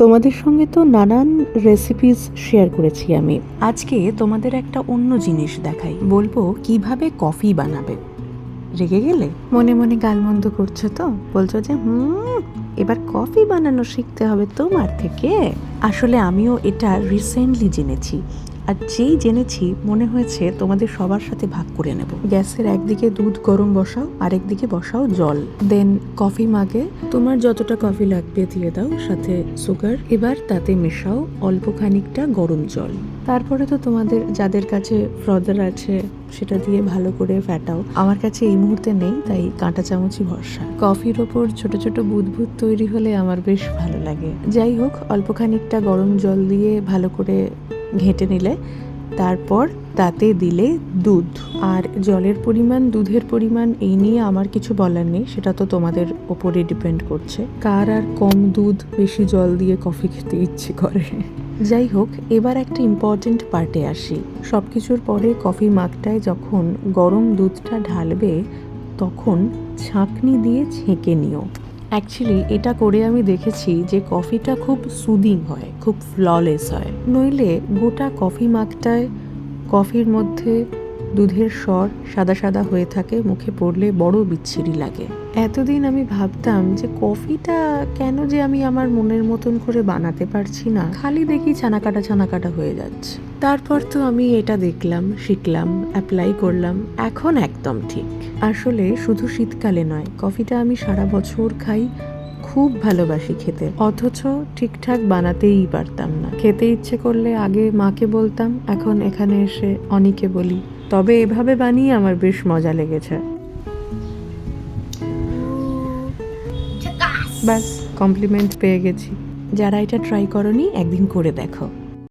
তোমাদের সঙ্গে তো নানান রেসিপিস শেয়ার করেছি আমি। আজকে তোমাদের একটা অন্য জিনিস দেখাই, বলবো কিভাবে কফি বানাবে। রেগে গেলে? মনে মনে গালমন্দ করছো তো, বলছো যে এবার কফি বানানো শিখতে হবে তোমার থেকে। আসলে আমিও এটা রিসেন্টলি জেনেছি, আর যেই জেনেছি মনে হয়েছে তোমাদের সবার সাথে ভাগ করে নেব। গ্যাসের একদিকে দুধ গরম বসাও, আরেকদিকে বসাও জল, দেন কফি মাগে তোমার যতটা কফি লাগবে দিয়ে দাও, সাথে সুগার। এবার তাতে মেশাও অল্প খানিকটা গরম জল। তারপরে তো তোমাদের যাদের কাছে ফ্রদার আছে সেটা দিয়ে ভালো করে ফ্যাটাও। আমার কাছে এই মুহূর্তে নেই, তাই কাঁটা চামচই ভরসা। কফির ওপর ছোট ছোট বুদবুদ তৈরি হলে আমার বেশ ভালো লাগে। যাই হোক, অল্প খানিকটা গরম জল দিয়ে ভালো করে ঘেঁটে নিলে তারপর তাতে দিলে দুধ। আর জলের পরিমাণ, দুধের পরিমাণ এই নিয়ে আমার কিছু বলার নেই, সেটা তো তোমাদের ওপরে ডিপেন্ড করছে কার আর কম দুধ বেশি জল দিয়ে কফি খেতে ইচ্ছে করে। যাই হোক, এবার একটা ইম্পর্টেন্ট পার্টে আসি। সব কিছুর পরে কফি মাগটায় যখন গরম দুধটা ঢালবে তখন ছাঁকনি দিয়ে ছেঁকে নিও। অ্যাকচুয়ালি এটা করে আমি দেখেছি যে কফিটা খুব সুদিং হয়, খুব ফ্ললেস হয়। নইলে গোটা কফি মাগটায় কফির মধ্যে দুধের স্বর সাদা সাদা হয়ে থাকে, মুখে পড়লে বড় বিচ্ছিরি লাগে। এতদিন আমি ভাবতাম যে কফিটা কেন যে আমি আমার মনের মতন করে বানাতে পারছি না, খালি দেখি ছানাকাটা হয়ে যাচ্ছে। তারপর তো আমি এটা দেখলাম, শিখলাম, অ্যাপ্লাই করলাম, এখন একদম ঠিক। আসলে শুধু শীতকালে নয়, কফিটা আমি সারা বছর খাই, খুব ভালোবাসি খেতে, অথচ ঠিকঠাক বানাতেই পারতাম না। খেতে ইচ্ছে করলে আগে মাকে বলতাম, এখন এখানে এসে অনিকে বলি। তবে এভাবে বানিয়ে আমার বেশ মজা লেগেছে। ব্যাস, কমপ্লিমেন্ট পেয়ে গেছি। যারা এটা ট্রাই করনি একদিন করে দেখো।